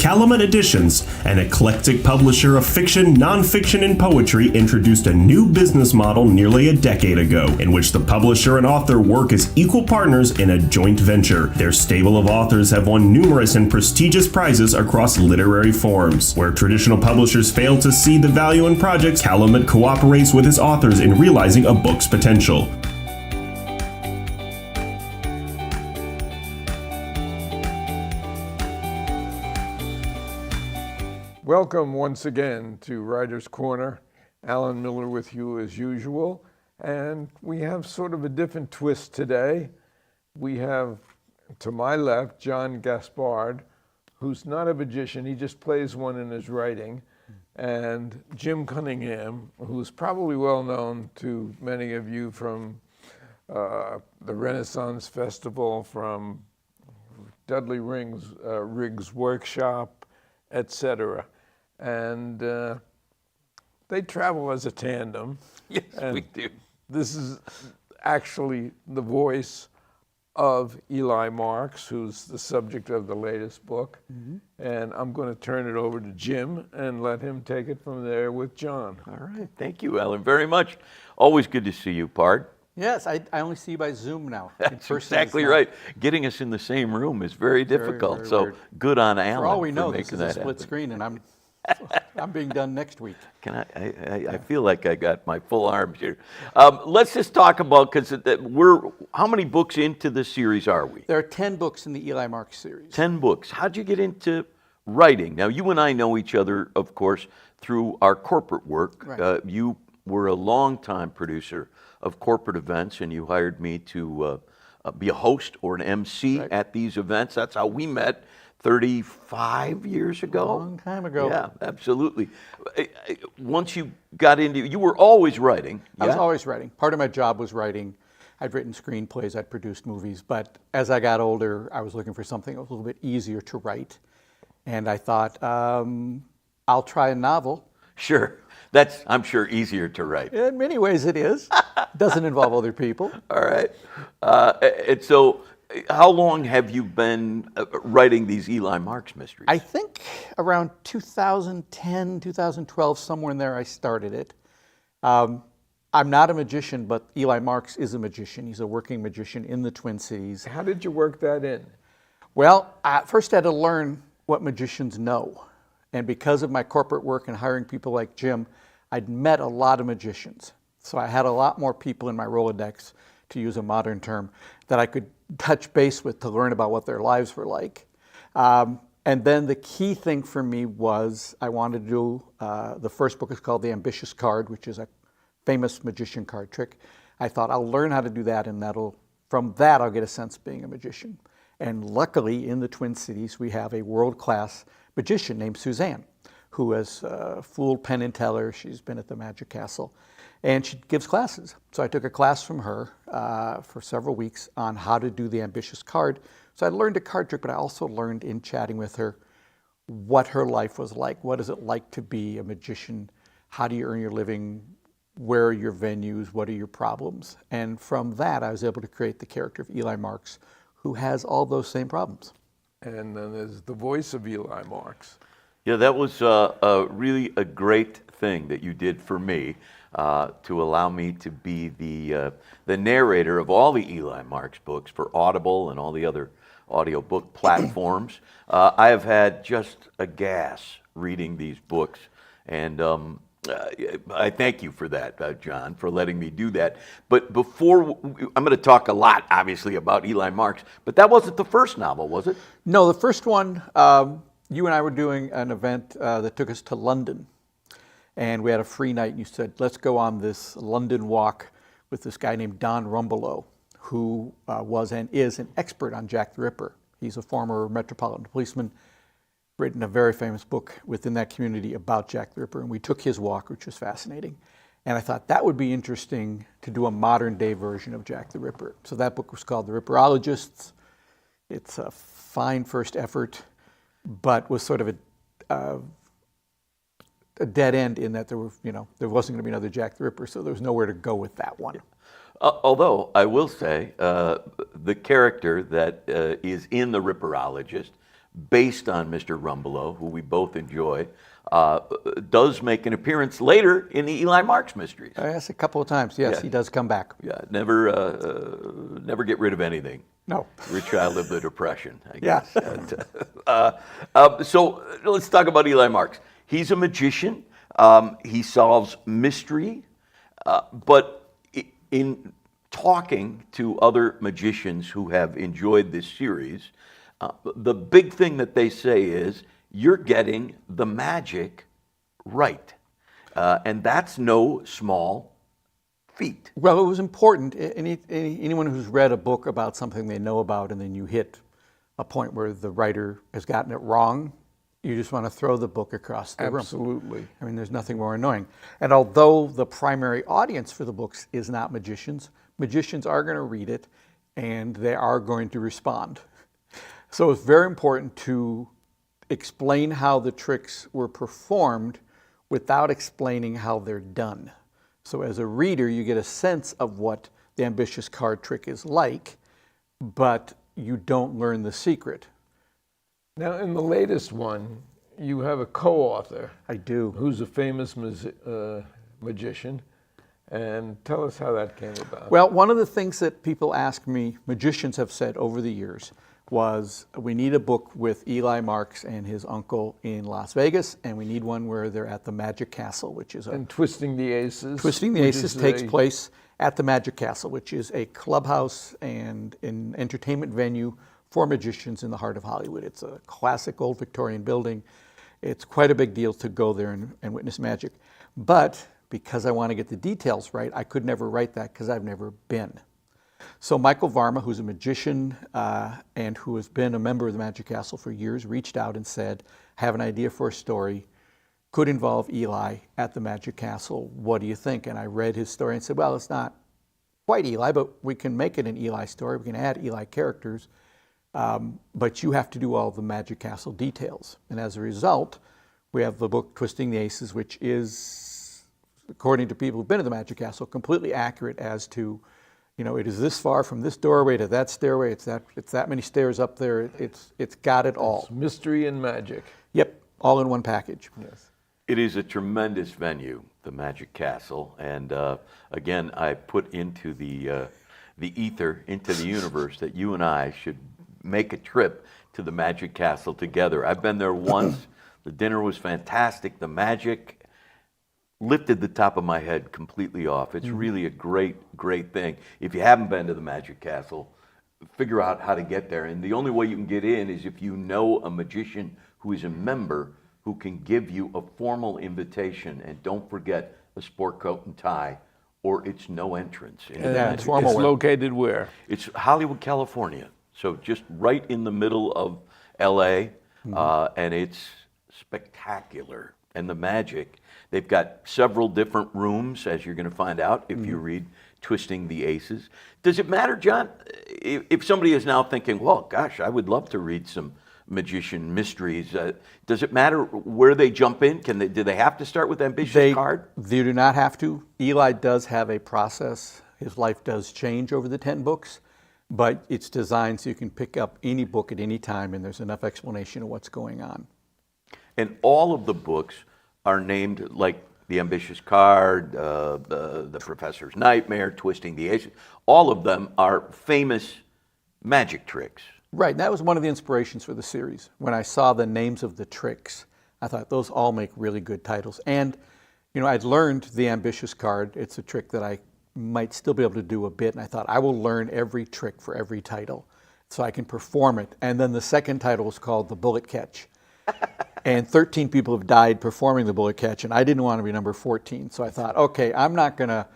Calumet Editions, an eclectic publisher of fiction, nonfiction, and poetry, introduced a new business model nearly a decade ago, in which the publisher and author work as equal partners in a joint venture. Their stable of authors have won numerous and prestigious prizes across literary forms. Where traditional publishers fail to see the value in projects, Calumet cooperates with his authors in realizing a book's potential. Welcome once again to Writer's Corner. Alan Miller with you as usual. And we have sort of a different twist today. We have, to my left, John Gaspard, who's not a magician. He just plays one in his writing. And Jim Cunningham, who's probably well known to many of you from the Renaissance Festival, from Dudley Riggs' workshop, etc. And they travel as a tandem. Yes, and we do. This is actually the voice of Eli Marks, who's the subject of the latest book. Mm-hmm. And I'm going to turn it over to Jim and let him take it from there with John. All right. Thank you, Alan, very much. Always good to see you, Pard. Yes, I only see you by Zoom now. That's exactly right. Getting us in the same room is very difficult. Very, very weird. Good on Alan. For all we know, this is a split screen, and I'm being done next week. I feel like I got my full arms here. Let's just talk about, because how many books into the series are we? There are 10 books in the Eli Marks series. 10 books. How'd you get into writing? Now, you and I know each other, of course, through our corporate work. Right. You were a longtime producer of corporate events, and you hired me to be a host or an MC right. at these events. That's how we met 35 years ago. A long time ago. Yeah, absolutely. Once you got into, you were always writing. I was always writing. Part of my job was writing. I'd written screenplays, I'd produced movies, but as I got older, I was looking for something that was a little bit easier to write. And I thought, I'll try a novel. Sure. That's, I'm sure, easier to write. In many ways it is. Doesn't involve other people. All right. And so, how long have you been writing these Eli Marks mysteries? I think around 2010, 2012, somewhere in there I started it. I'm not a magician, but Eli Marks is a magician. He's a working magician in the Twin Cities. How did you work that in? Well, first I had to learn what magicians know. And because of my corporate work and hiring people like Jim, I'd met a lot of magicians. So I had a lot more people in my Rolodex, to use a modern term, that I could touch base with to learn about what their lives were like. And then the key thing for me was I wanted to do, the first book is called The Ambitious Card, which is a famous magician card trick. I thought I'll learn how to do that, and from that I'll get a sense of being a magician. And luckily in the Twin Cities we have a world-class magician named Suzanne, who has fooled Penn and Teller. She's been at the Magic Castle, and she gives classes. So I took a class from her for several weeks on how to do the ambitious card. So I learned a card trick, but I also learned in chatting with her what her life was like. What is it like to be a magician? How do you earn your living? Where are your venues? What are your problems? And from that, I was able to create the character of Eli Marks, who has all those same problems. And then there's the voice of Eli Marks. Yeah, that was really a great thing that you did for me, to allow me to be the narrator of all the Eli Marks books for Audible and all the other audiobook platforms. I have had just a gas reading these books, and I thank you for that, John, for letting me do that. But before, I'm going to talk a lot, obviously, about Eli Marks, but that wasn't the first novel, was it? No, the first one, you and I were doing an event that took us to London. And we had a free night, and you said, let's go on this London walk with this guy named Don Rumbelow, who was and is an expert on Jack the Ripper. He's a former Metropolitan policeman, written a very famous book within that community about Jack the Ripper, and we took his walk, which was fascinating. And I thought that would be interesting to do a modern day version of Jack the Ripper. So that book was called The Ripperologists. It's a fine first effort, but was sort of a dead end in that there wasn't going to be another Jack the Ripper, so there was nowhere to go with that one. Although I will say, the character that is in The Ripperologist based on Mr. Rumbelow, who we both enjoy, does make an appearance later in the Eli Marks mysteries. Yes, a couple of times. Yes, Yeah. he does come back. Yeah, never get rid of anything. No. Rich child of the Depression, I Yeah. guess. So let's talk about Eli Marks. He's a magician. He solves mystery, but in talking to other magicians who have enjoyed this series, the big thing that they say is you're getting the magic right, and that's no small feat. Well, it was important. Anyone who's read a book about something they know about, and then you hit a point where the writer has gotten it wrong, you just want to throw the book across the room. Absolutely. I mean, there's nothing more annoying. And although the primary audience for the books is not magicians, magicians are going to read it, and they are going to respond. So it's very important to explain how the tricks were performed without explaining how they're done. So as a reader, you get a sense of what the ambitious card trick is like, but you don't learn the secret. Now, in the latest one, you have a co-author. I do. Who's a famous magician. And tell us how that came about. Well, one of the things that people ask me, magicians have said over the years, was we need a book with Eli Marks and his uncle in Las Vegas, and we need one where they're at the Magic Castle, which is And Twisting the Aces. Twisting the Aces takes place at the Magic Castle, which is a clubhouse and an entertainment venue for magicians in the heart of Hollywood. It's a classic old Victorian building. It's quite a big deal to go there and witness magic. But because I want to get the details right, I could never write that because I've never been. So Michael Varma, who's a magician and who has been a member of the Magic Castle for years, reached out and said, I have an idea for a story, could involve Eli at the Magic Castle. What do you think? And I read his story and said, well, it's not quite Eli, but we can make it an Eli story. We can add Eli characters, but you have to do all the Magic Castle details. And as a result, we have the book Twisting the Aces, which is, according to people who've been to the Magic Castle, completely accurate as to, it is this far from this doorway to that stairway. It's that many stairs up there. It's got it all. It's mystery and magic. Yep, all in one package. Yes. It is a tremendous venue, the Magic Castle, and again, I put into the ether, into the universe, that you and I should make a trip to the Magic Castle together. I've been there once. The dinner was fantastic. The magic lifted the top of my head completely off. It's really a great, great thing. If you haven't been to the Magic Castle, figure out how to get there. And the only way you can get in is if you know a magician who is a member who can give you a formal invitation. And don't forget a sport coat and tie, or it's no entrance. Yeah, it's It's formal wear. located where? It's Hollywood, California. So just right in the middle of LA, and it's spectacular. And the magic, they've got several different rooms, as you're going to find out if you read Twisting the Aces. Does it matter, John, if somebody is now thinking, well, gosh, I would love to read some magician mysteries. Does it matter where they jump in? Do they have to start with Ambitious Card? They do not have to. Eli does have a process. His life does change over the 10 books, but it's designed so you can pick up any book at any time, and there's enough explanation of what's going on. And all of the books are named like The Ambitious Card, the Professor's Nightmare, Twisting the Aces. All of them are famous magic tricks. Right, and that was one of the inspirations for the series. When I saw the names of the tricks, I thought those all make really good titles. And, I'd learned the Ambitious Card. It's a trick that I might still be able to do a bit, and I thought I will learn every trick for every title so I can perform it. And then the second title was called The Bullet Catch. And 13 people have died performing the bullet catch, and I didn't want to be number 14. So I thought, okay, I'm not going to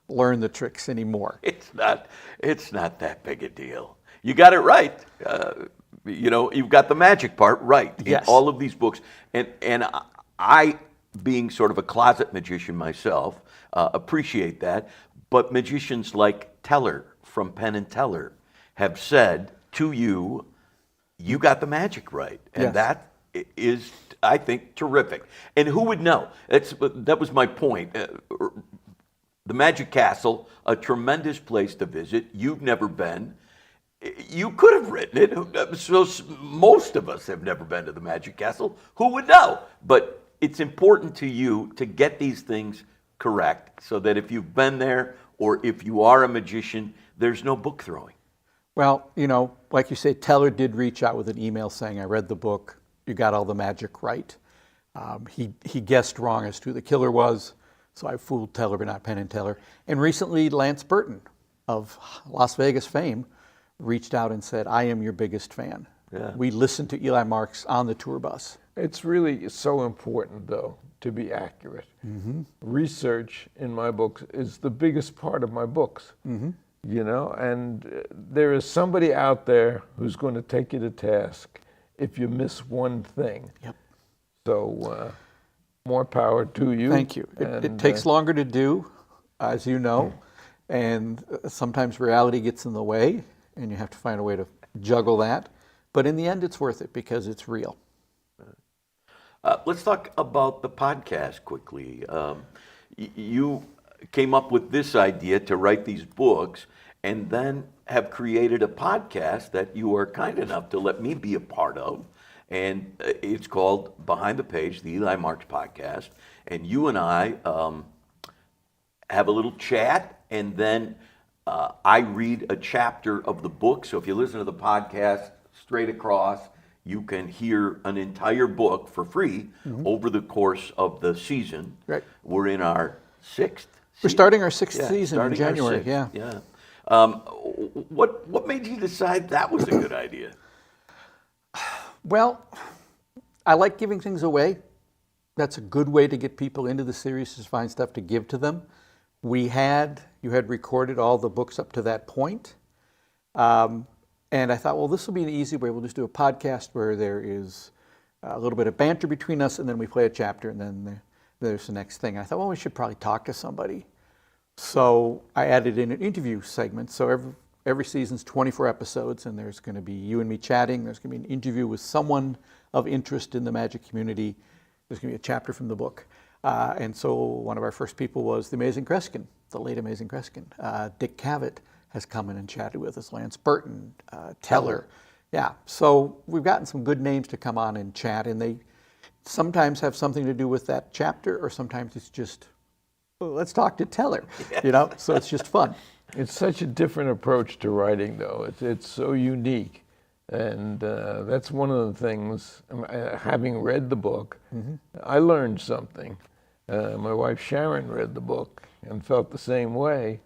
learn the tricks anymore. It's not that big a deal. You got it right. You've got the magic part right in Yes. all of these books. And I, being sort of a closet magician myself, appreciate that. But magicians like Teller from Penn and Teller have said to you, you got the magic right. And Yes. that is, I think, terrific. And who would know? That was my point. The Magic Castle, a tremendous place to visit. You've never been. You could have written it. So most of us have never been to the Magic Castle. Who would know? But it's important to you to get these things correct so that if you've been there or if you are a magician, there's no book throwing. Well, like you say, Teller did reach out with an email saying, I read the book, you got all the magic right. He guessed wrong as to who the killer was, so I fooled Teller but not Penn and Teller. And recently, Lance Burton of Las Vegas fame reached out and said, I am your biggest fan. Yeah. We listened to Eli Marks on the tour bus. It's really so important, though, to be accurate. Research in my books is the biggest part of my books, and there is somebody out there who's going to take you to task if you miss one thing. Yep. So more power to you. Thank you. It takes longer to do, as you know, and sometimes reality gets in the way, and you have to find a way to juggle that. But in the end, it's worth it because it's real. Let's talk about the podcast quickly. You came up with this idea to write these books and then have created a podcast that you are kind enough to let me be a part of. And it's called Behind the Page, the Eli Marks podcast. And you and I have a little chat, and then I read a chapter of the book. So if you listen to the podcast straight across, you can hear an entire book for free over the course of the season. Right. We're in our sixth season. We're starting our sixth season in starting our January. sixth, Yeah. Yeah. What made you decide that was a good idea? Well, I like giving things away. That's a good way to get people into the series, is find stuff to give to them. You had recorded all the books up to that point. And I thought, well, this will be an easy way. We'll just do a podcast where there is a little bit of banter between us, and then we play a chapter, and then there's the next thing. I thought, well, we should probably talk to somebody. So I added in an interview segment. So every season's 24 episodes, and there's going to be you and me chatting. There's going to be an interview with someone of interest in the magic community. There's going to be a chapter from the book. And so one of our first people was the amazing Kreskin, the late amazing Kreskin. Dick Cavett has come in and chatted with us, Lance Burton, Teller. Yeah, so we've gotten some good names to come on and chat, and they sometimes have something to do with that chapter, or sometimes it's just, oh, let's talk to Teller, so it's just fun. It's such a different approach to writing, though. It's so unique. And that's one of the things, having read the book, I learned something. My wife Sharon read the book and felt the same way.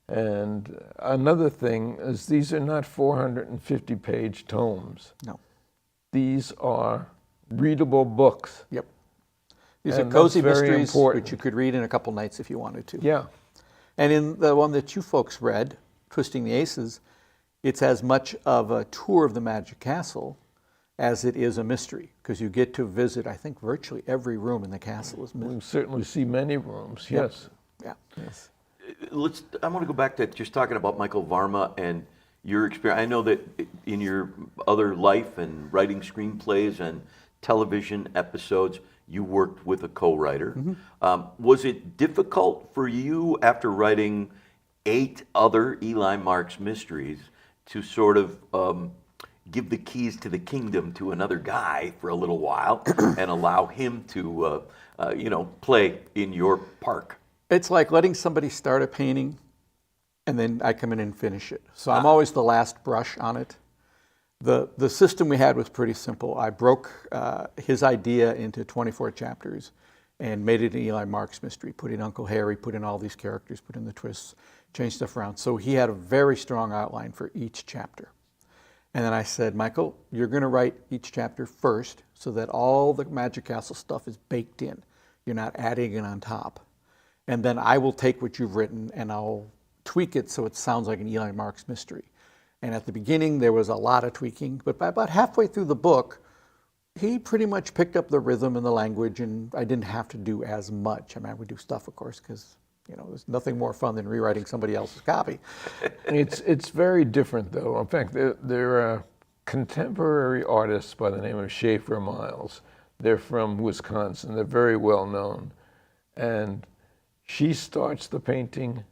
And another thing is, these are not 450-page tomes. No. These are readable books. Yep. These And are cozy that's very mysteries, important. which you could read in a couple nights if you wanted to. Yeah. And in the one that you folks read, Twisting the Aces, it's as much of a tour of the Magic Castle as it is a mystery, because you get to visit, I think, virtually every room in the castle is We certainly see many rooms, yes. Yeah. Yes. I want to go back to just talking about Michael Varma and your experience. I know that in your other life and writing screenplays and television episodes, you worked with a co-writer. Was it difficult for you, after writing 8 other Eli Marks mysteries, to sort of give the keys to the kingdom to another guy for a little while and allow him to, play in your park? It's like letting somebody start a painting and then I come in and finish it. So I'm always the last brush on it. The system we had was pretty simple. I broke his idea into 24 chapters and made it an Eli Marks mystery. Put in Uncle Harry, put in all these characters, put in the twists, changed stuff around. So he had a very strong outline for each chapter. And then I said, Michael, you're going to write each chapter first so that all the Magic Castle stuff is baked in. You're not adding it on top. And then I will take what you've written and I'll tweak it so it sounds like an Eli Marks mystery. And at the beginning, there was a lot of tweaking, but by about halfway through the book, he pretty much picked up the rhythm and the language, and I didn't have to do as much. I mean, I would do stuff, of course, because there's nothing more fun than rewriting somebody else's copy. It's very different, though. In fact, there are contemporary artists by the name of Schaefer Miles. They're from Wisconsin. They're very well known. And she starts the painting,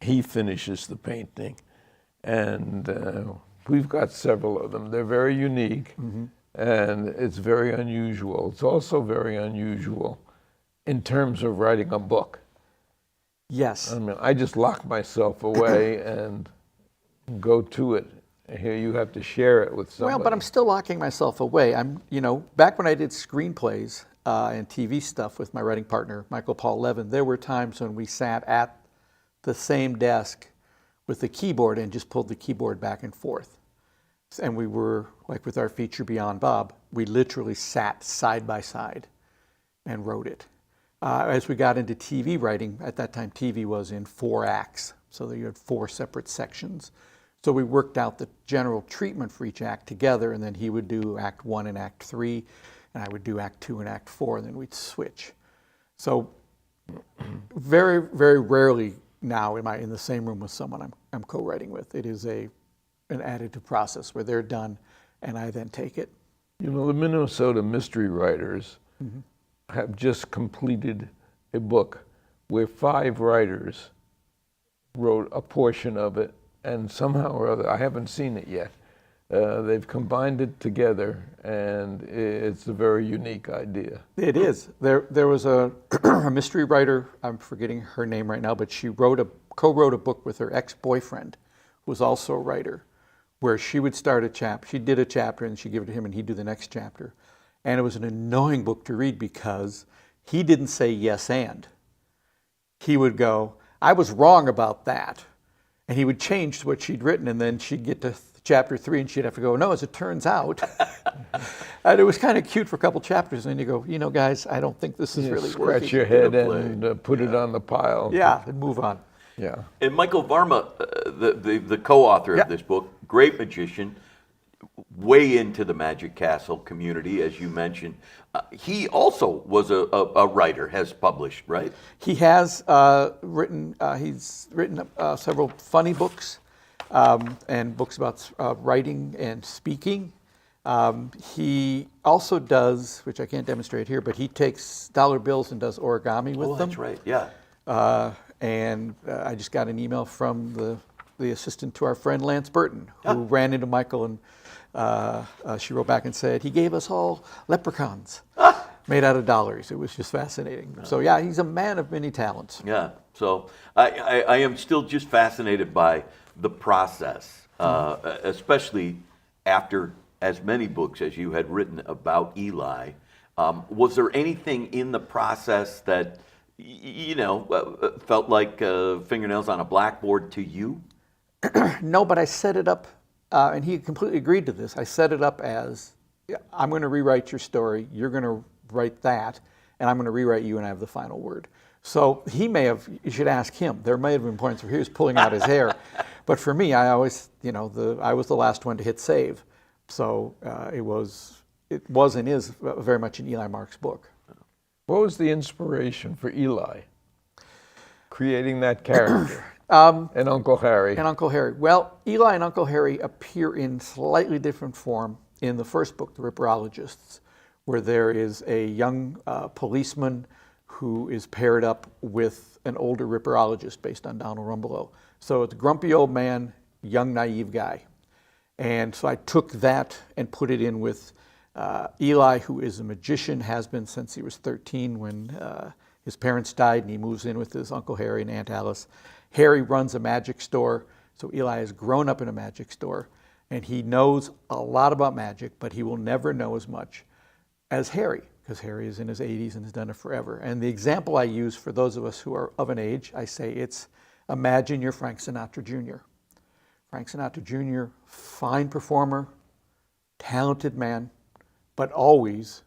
he finishes the painting. And we've got several of them. They're very unique, and it's very unusual. It's also very unusual in terms of writing a book. Yes. I mean, I just lock myself away and go to it. Here you have to share it with somebody. Well, but I'm still locking myself away. Back when I did screenplays and TV stuff with my writing partner, Michael Paul Levin, there were times when we sat at the same desk with the keyboard and just pulled the keyboard back and forth. And we were, like with our feature Beyond Bob, we literally sat side by side and wrote it. As we got into TV writing, at that time TV was in 4 acts, so that you had 4 separate sections. So we worked out the general treatment for each act together, and then he would do Act 1 and Act 3, and I would do Act 2 and Act 4, and then we'd switch. So very, very rarely now am I in the same room with someone I'm co-writing with. It is an additive process where they're done, and I then take it. You know, the Minnesota mystery writers have just completed a book where 5 writers wrote a portion of it, and somehow or other, I haven't seen it yet, they've combined it together, and it's a very unique idea. It is. There was a mystery writer, I'm forgetting her name right now, but she co-wrote a book with her ex-boyfriend, who was also a writer, where she would start a chapter. She did a chapter, and she'd give it to him, and he'd do the next chapter. And it was an annoying book to read because he didn't say yes and. He would go, I was wrong about that. And he would change what she'd written, and then she'd get to chapter 3, and she'd have to go, no, as it turns out. And it was kind of cute for a couple chapters, and then you go, you know, guys, I don't think this is really working. Scratch your head and put it on the pile. Yeah, and move on. Yeah. And Michael Varma, the co-author of this book, great magician, way into the Magic Castle community, as you mentioned. He also was a writer, has published, right? He has written. He's written several funny books and books about writing and speaking. He also does, which I can't demonstrate here, but he takes dollar bills and does origami with them. That's right. Yeah. And I just got an email from the assistant to our friend Lance Burton, who ran into Michael, and she wrote back and said, he gave us all leprechauns made out of dollars. It was just fascinating. So yeah, he's a man of many talents. Yeah. So I am still just fascinated by the process, especially after as many books as you had written about Eli. Was there anything in the process that, felt like fingernails on a blackboard to you? No, but I set it up, and he completely agreed to this. I set it up as, I'm going to rewrite your story, you're going to write that, and I'm going to rewrite you, and I have the final word. So he may have, you should ask him, there may have been points where he was pulling out his hair. But for me, I always, I was the last one to hit save. So it was and is very much an Eli Marks book. What was the inspiration for Eli creating that character? And Uncle Harry. And Uncle Harry. Well, Eli and Uncle Harry appear in slightly different form in the first book, The Ripperologists, where there is a young policeman who is paired up with an older ripperologist based on Donald Rumbelow. So it's a grumpy old man, young, naive guy. And so I took that and put it in with Eli, who is a magician, has been since he was 13 when his parents died, and he moves in with his Uncle Harry and Aunt Alice. Harry runs a magic store, so Eli has grown up in a magic store, and he knows a lot about magic, but he will never know as much as Harry, because Harry is in his 80s and has done it forever. And the example I use for those of us who are of an age, I say it's, imagine you're Frank Sinatra Jr. Frank Sinatra Jr., fine performer, talented man, but always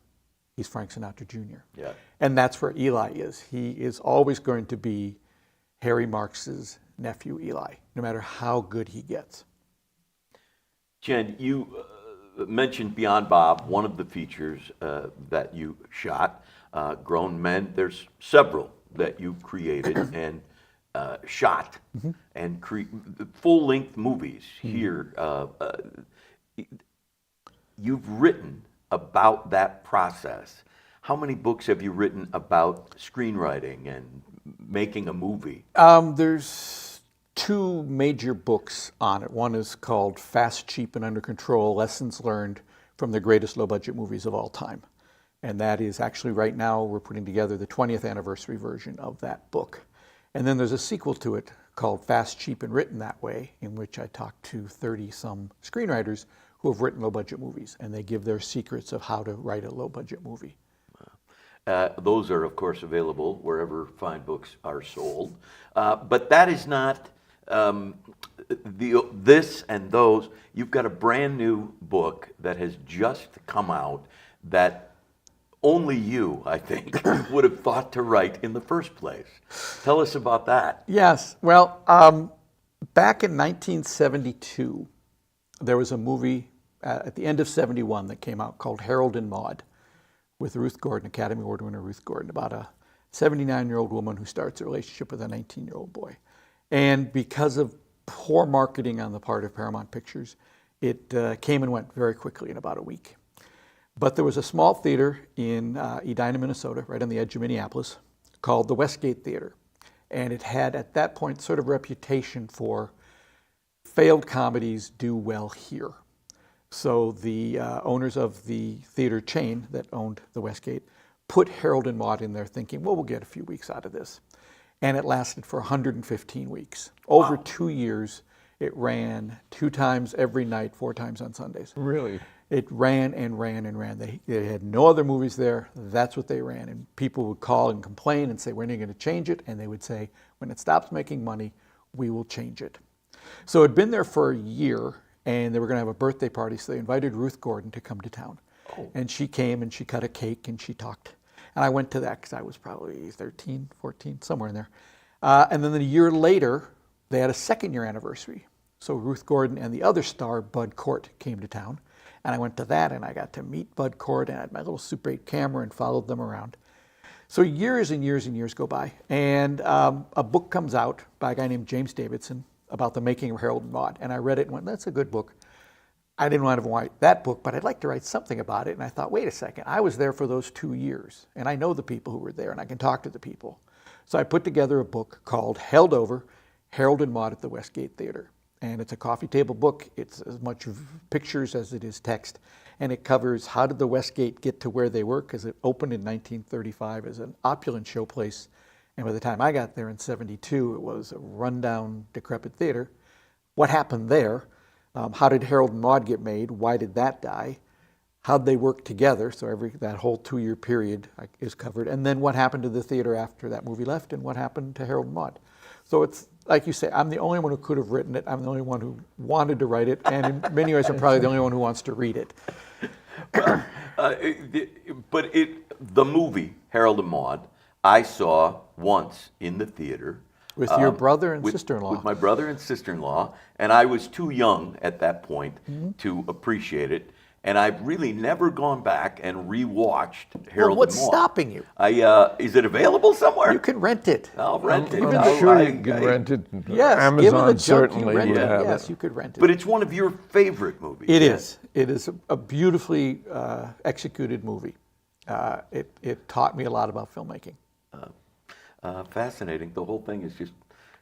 he's Frank Sinatra Jr. Yeah. And that's where Eli is. He is always going to be Harry Marks's nephew, Eli, no matter how good he gets. Jen, you mentioned Beyond Bob, one of the features that you shot, Grown Men. There's several that you created and shot and full-length movies here. You've written about that process. How many books have you written about screenwriting and making a movie? There's two major books on it. One is called Fast, Cheap, and Under Control, Lessons Learned from the Greatest Low-Budget Movies of All Time. And that is actually, right now, we're putting together the 20th anniversary version of that book. And then there's a sequel to it called Fast, Cheap, and Written That Way, in which I talk to 30-some screenwriters who have written low-budget movies, and they give their secrets of how to write a low-budget movie. Those are, of course, available wherever fine books are sold. But that is not this and those. You've got a brand new book that has just come out that only you, I think, would have thought to write in the first place. Tell us about that. Yes. Well, back in 1972, there was a movie at the end of 71 that came out called Harold and Maude with Ruth Gordon, Academy Award winner Ruth Gordon, about a 79-year-old woman who starts a relationship with a 19-year-old boy. And because of poor marketing on the part of Paramount Pictures, it came and went very quickly in about a week. But there was a small theater in Edina, Minnesota, right on the edge of Minneapolis, called the Westgate Theater. And it had, at that point, sort of a reputation for failed comedies do well here. So the owners of the theater chain that owned the Westgate put Harold and Maude in there thinking, well, we'll get a few weeks out of this. And it lasted for 115 weeks. Over 2 years, it ran 2 times every night, 4 times on Sundays. Really? It ran and ran and ran. They had no other movies there. That's what they ran. And people would call and complain and say, when are you going to change it? And they would say, when it stops making money, we will change it. So it had been there for a year, and they were going to have a birthday party, so they invited Ruth Gordon to come to town. Oh. And she came, and she cut a cake, and she talked. And I went to that because I was probably 13, 14, somewhere in there. And then a year later, they had a second-year anniversary. So Ruth Gordon and the other star, Bud Cort, came to town. And I went to that, and I got to meet Bud Cort, and I had my little Super 8 camera and followed them around. So years and years and years go by, and a book comes out by a guy named James Davidson about the making of Harold and Maude. And I read it and went, that's a good book. I didn't want to write that book, but I'd like to write something about it. And I thought, wait a second, I was there for those 2 years, and I know the people who were there, and I can talk to the people. So I put together a book called Held Over, Harold and Maude at the Westgate Theater. And it's a coffee table book. It's as much pictures as it is text. And it covers how did the Westgate get to where they were, because it opened in 1935 as an opulent showplace. And by the time I got there in 72, it was a rundown, decrepit theater. What happened there? How did Harold and Maude get made? Why did that die? How'd they work together? So that whole 2-year period is covered. And then what happened to the theater after that movie left, and what happened to Harold and Maude? So it's, like you say, I'm the only one who could have written it. I'm the only one who wanted to write it. And in many ways, I'm probably the only one who wants to read it. But the movie, Harold and Maude, I saw once in the theater. With your brother and sister-in-law. With my brother and sister-in-law. And I was too young at that point to appreciate it. And I've really never gone back and rewatched Harold and Maude. What's stopping you? Is it available somewhere? You can rent it. I'll rent it. I'm sure you can rent it. Yes, Amazon certainly would have yes, it. you could rent it. But it's one of your favorite movies. It is. It is a beautifully executed movie. It taught me a lot about filmmaking. Fascinating. The whole thing is just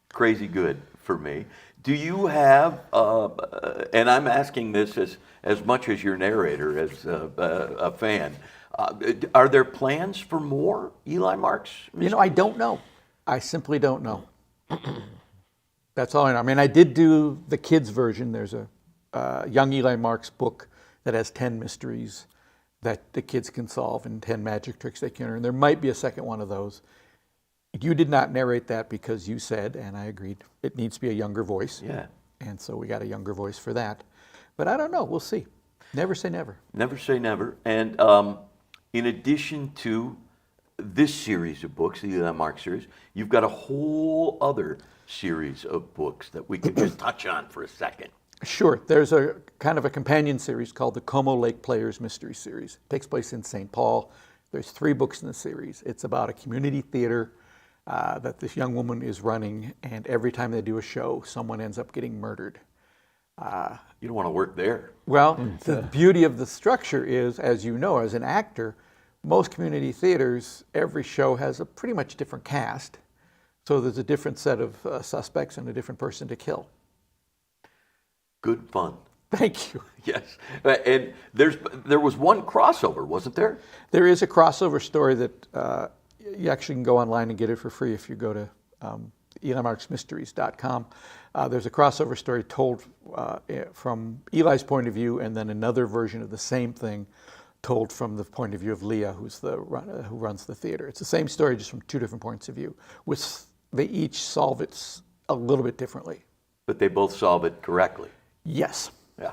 crazy good for me. Do you have, and I'm asking this as much as your narrator, as a fan, are there plans for more Eli Marks? You know, I don't know. I simply don't know. That's all I know. I mean, I did do the kids' version. There's a young Eli Marks book that has 10 mysteries that the kids can solve and 10 magic tricks they can learn. There might be a second one of those. You did not narrate that because you said, and I agreed, it needs to be a younger voice. Yeah. And so we got a younger voice for that. But I don't know. We'll see. Never say never. Never say never. And in addition to this series of books, the Eli Marks series, you've got a whole other series of books that we could just touch on for a second. Sure. There's a kind of a companion series called the Como Lake Players Mystery Series. It takes place in St. Paul. There's 3 books in the series. It's about a community theater that this young woman is running, and every time they do a show, someone ends up getting murdered. You don't want to work there. Well, the beauty of the structure is, as you know, as an actor, most community theaters, every show has a pretty much different cast. So there's a different set of suspects and a different person to kill. Good fun. Thank you. Yes. And there was one crossover, wasn't there? There is a crossover story that you actually can go online and get it for free if you go to EliMarksMysteries.com. There's a crossover story told from Eli's point of view, and then another version of the same thing told from the point of view of Leah, who runs the theater. It's the same story, just from two different points of view, which they each solve it a little bit differently. But they both solve it correctly. Yes. Yeah,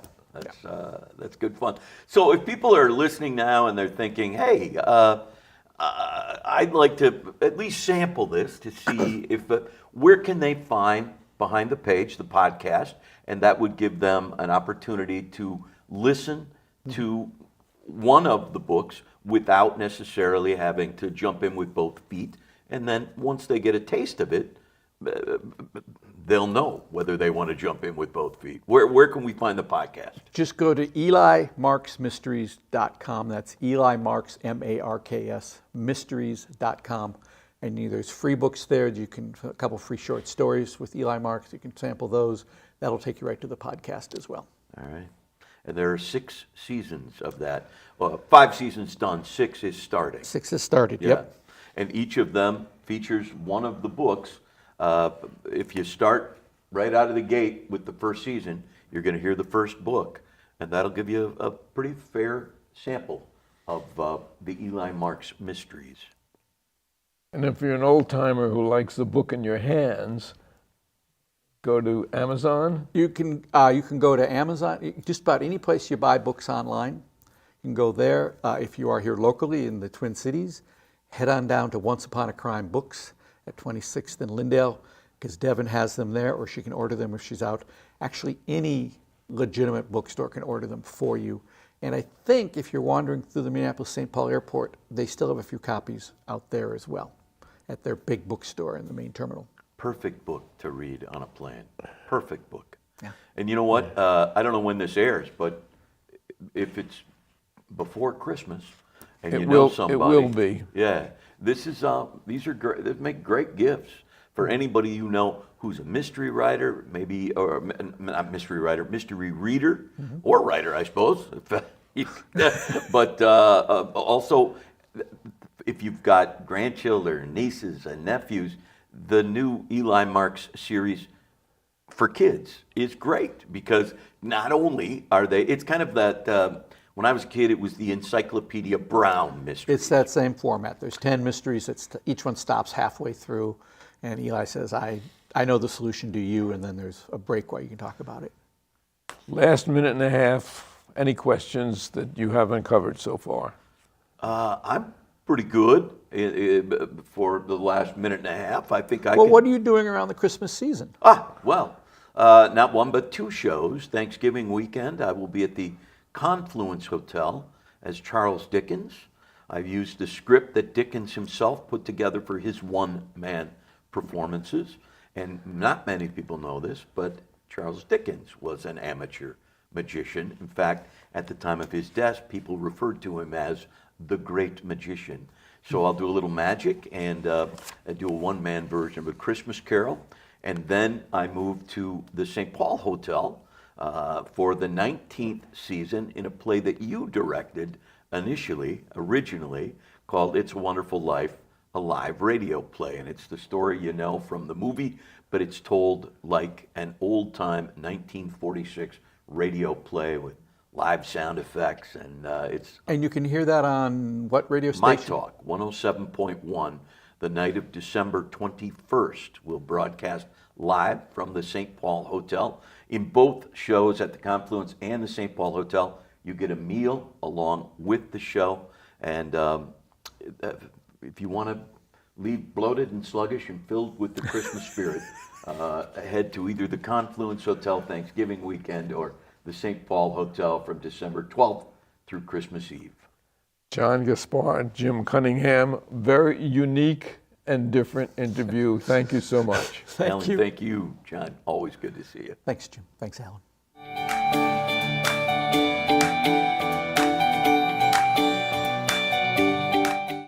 that's good fun. So if people are listening now and they're thinking, hey, I'd like to at least sample this to see if where can they find Behind the Page, the podcast, and that would give them an opportunity to listen to one of the books without necessarily having to jump in with both feet. And then once they get a taste of it, they'll know whether they want to jump in with both feet. Where can we find the podcast? Just go to EliMarksMysteries.com. That's Eli Marks, M-A-R-K-S, mysteries.com. And there's free books there. You can a couple free short stories with Eli Marks. You can sample those. That'll take you right to the podcast as well. All right. And there are 6 seasons of that. Well, 5 seasons done. 6 is starting. 6 has started, Yeah. Yep. And each of them features one of the books. If you start right out of the gate with the first season, you're going to hear the first book, and that'll give you a pretty fair sample of the Eli Marks mysteries. And if you're an old timer who likes the book in your hands, go to Amazon. You can go to Amazon, just about any place you buy books online. You can go there. If you are here locally in the Twin Cities, head on down to Once Upon a Crime Books at 26th and Lindale, because Devin has them there, or she can order them if she's out. Actually, any legitimate bookstore can order them for you. And I think if you're wandering through the Minneapolis-St. Paul airport, they still have a few copies out there as well at their big bookstore in the main terminal. Perfect book to read on a plane. Perfect book. Yeah. And you know what? I don't know when this airs, but if it's before Christmas and you know somebody, it will be. Yeah, these are great. They make great gifts for anybody you know who's a mystery writer, maybe, or not mystery writer, mystery reader, or writer, I suppose. But also, if you've got grandchildren, nieces, and nephews, the new Eli Marks series for kids is great, because not only are they, it's kind of that, when I was a kid, it was the Encyclopedia Brown mystery. It's that same format. There's 10 mysteries. Each one stops halfway through, and Eli says, I know the solution, do you? And then there's a break while you can talk about it. Last minute and a half, any questions that you haven't covered so far? I'm pretty good for the last minute and a half. I think I Well, can... what are you doing around the Christmas season? Not one, but 2 shows. Thanksgiving weekend, I will be at the Confluence Hotel as Charles Dickens. I've used the script that Dickens himself put together for his one-man performances. And not many people know this, but Charles Dickens was an amateur magician. In fact, at the time of his death, people referred to him as the Great Magician. So I'll do a little magic and do a one-man version of A Christmas Carol. And then I moved to the St. Paul Hotel for the 19th season in a play that you directed originally, called It's a Wonderful Life, a live radio play. And it's the story you know from the movie, but it's told like an old-time 1946 radio play with live sound effects, and it's... And you can hear that on what radio station? My Talk, 107.1. The night of December 21st, we'll broadcast live from the St. Paul Hotel. In both shows at the Confluence and the St. Paul Hotel, you get a meal along with the show. And if you want to leave bloated and sluggish and filled with the Christmas spirit, head to either the Confluence Hotel Thanksgiving weekend or the St. Paul Hotel from December 12th through Christmas Eve. John Gaspard, Jim Cunningham, very unique and different interview. Thank you so much. Alan, thank you, John. Always good to see you. Thanks, Jim. Thanks, Alan.